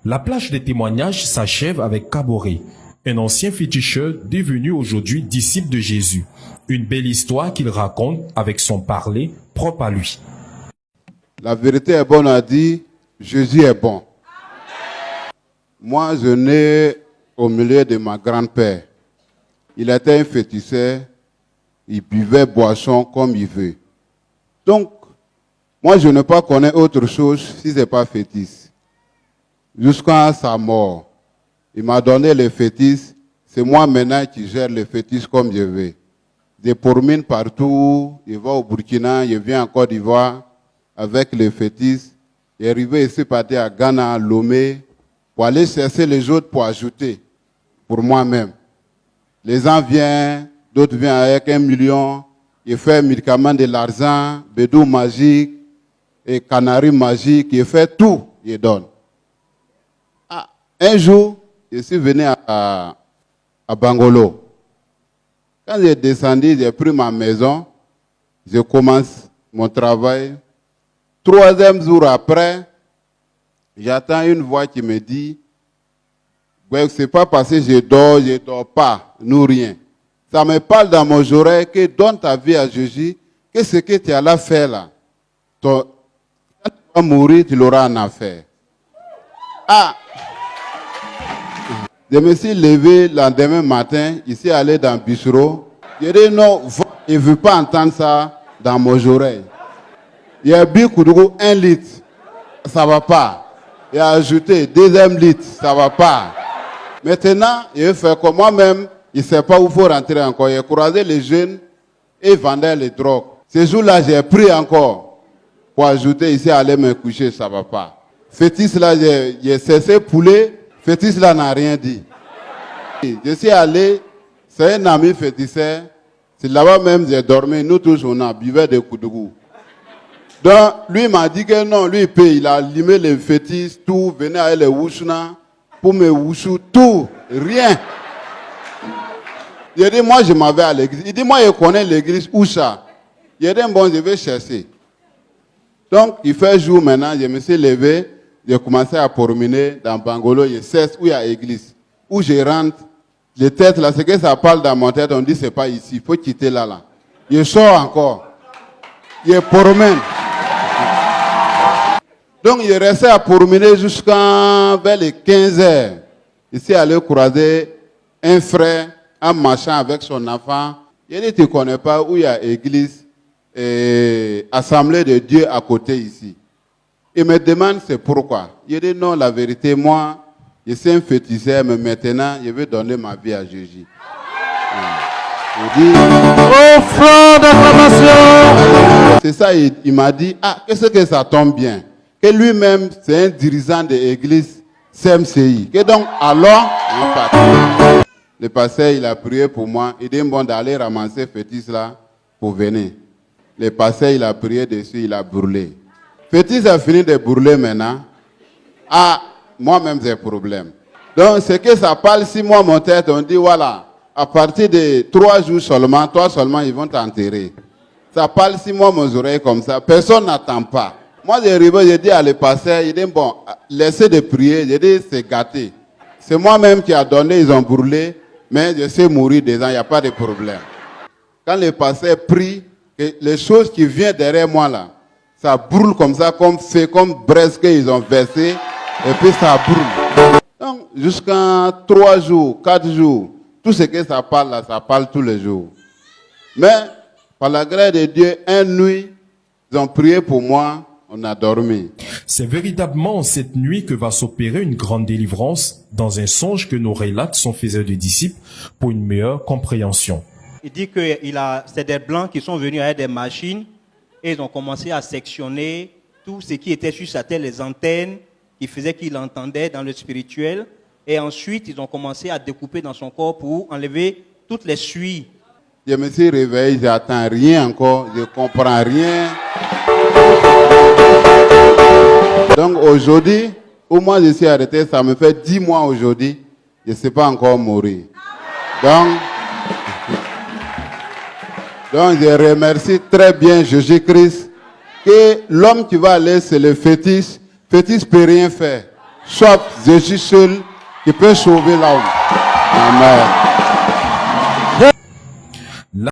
La plage des témoignages s'achève avec Kaboré, un ancien féticheur devenu aujourd'hui disciple de Jésus. Une belle histoire qu'il raconte avec son parler propre à lui. La vérité est bonne à dire, Jésus est bon. Moi, je nais au milieu de ma grand-père. Il était un féticheur, il buvait boisson comme il veut. Donc, moi, je ne pas connaître autre chose si ce n'est pas fétiche. Jusqu'à sa mort, il m'a donné le fétiche. C'est moi maintenant qui gère le fétiche comme je veux. Je promène partout, je vais au Burkina, je viens en Côte d'Ivoire avec le fétiche. Je suis arrivé ici, parti à Ghana, à Lomé, pour aller chercher les autres pour ajouter pour moi-même. Les gens viennent, d'autres viennent avec 1 million, ils font médicaments de l'argent, bédou magique, et canari magique, ils font tout, ils donnent. Un jour, je suis venu à Bangolo. Quand j'ai descendu, j'ai pris ma maison, je commence mon travail. 3e jour après, j'entends une voix qui me dit, ouais, c'est pas parce que je dors pas, nous rien. Ça me parle dans mon oreille que donne ta vie à Jésus, que ce que tu allais faire là, quand tu vas mourir, tu l'auras en affaire. Je me suis levé le lendemain matin, ici allé dans le bistrot. J'ai dit non, je ne veux pas entendre ça dans mon oreille. Il y a bu 1 litre, ça ne va pas. Il a ajouté 2e litre, ça ne va pas. Maintenant, il fait comme moi-même, il ne sait pas où il faut rentrer encore. Il a croisé les jeunes et vendait les drogues. Ce jour-là, j'ai pris encore pour ajouter ici, aller me coucher, ça ne va pas. Fétiche là, j'ai cessé poulet. Fétiche là n'a rien dit. Je suis allé, c'est un ami féticheur. C'est là-bas même j'ai dormi. Nous tous on a buvait des coups de goût. Donc lui m'a dit que non, lui il paye. Il a limé les fétiches, tout, venait avec les wouchna, pour me wouchou, tout, rien. Il dit moi je m'en vais à l'église. Il dit moi je connais l'église où ça. Il dit bon je vais chercher. Donc il fait jour maintenant, je me suis levé. J'ai commencé à promener dans Bangolo, je sais où il y a l'église. Où je rentre, les têtes là, c'est que ça parle dans mon tête, on dit c'est pas ici, il faut quitter là. Je sors encore. Je promène. Donc je restais à promener jusqu'à vers les 15 heures. Ici, allé croiser un frère en marchant avec son enfant. Il dit tu ne connais pas où il y a l'église et Assemblée de Dieu à côté ici. Il me demande c'est pourquoi. Je dis non, la vérité, moi, je suis un féticheur, mais maintenant, je vais donner ma vie à Jésus. Je dis, oh, frère d'acclamation! C'est ça, il m'a dit, qu'est-ce que ça tombe bien? Que lui-même, c'est un dirigeant de l'église CMCI. Que donc, alors, il part. Le pasteur, il a prié pour moi. Il dit, bon, d'aller ramasser fétiche là pour venir. Le pasteur, il a prié dessus, il a brûlé. Fétiche a fini de brûler maintenant. Moi-même, j'ai problème. Donc, c'est que ça parle, si moi, mon tête, on dit, voilà, à partir de 3 jours seulement, toi seulement, ils vont t'enterrer. Ça parle, si moi, mes oreilles comme ça, personne n'attend pas. Moi, j'ai dit à le pasteur, il dit, bon, laissez de prier, j'ai dit, c'est gâté. C'est moi-même qui a donné, ils ont brûlé, mais je sais mourir dedans, il n'y a pas de problème. Quand le pasteur prie, les choses qui viennent derrière moi là, ça brûle comme ça, comme fait, comme braise qu'ils ont versé, et puis ça brûle. Donc, jusqu'à 3 jours, 4 jours, tout ce que ça parle là, ça parle tous les jours. Mais, par la grâce de Dieu, une nuit, ils ont prié pour moi, on a dormi. C'est véritablement cette nuit que va s'opérer une grande délivrance dans un songe que nous relate son faiseur de disciples pour une meilleure compréhension. Il dit que c'est des blancs qui sont venus avec des machines et ils ont commencé à sectionner tout ce qui était sur sa tête, les antennes, qui faisaient qu'il entendait dans le spirituel. Et ensuite, ils ont commencé à découper dans son corps pour enlever toutes les suies. Je me suis réveillé, je n'attends rien encore, je ne comprends rien. Donc aujourd'hui, au moins je suis arrêté, ça me fait 10 mois aujourd'hui, je ne sais pas encore mourir. Donc je remercie très bien Jésus-Christ que l'homme qui va aller, c'est le fétiche. Fétiche ne peut rien faire. soit Jésus seul qui peut sauver l'homme. Amen.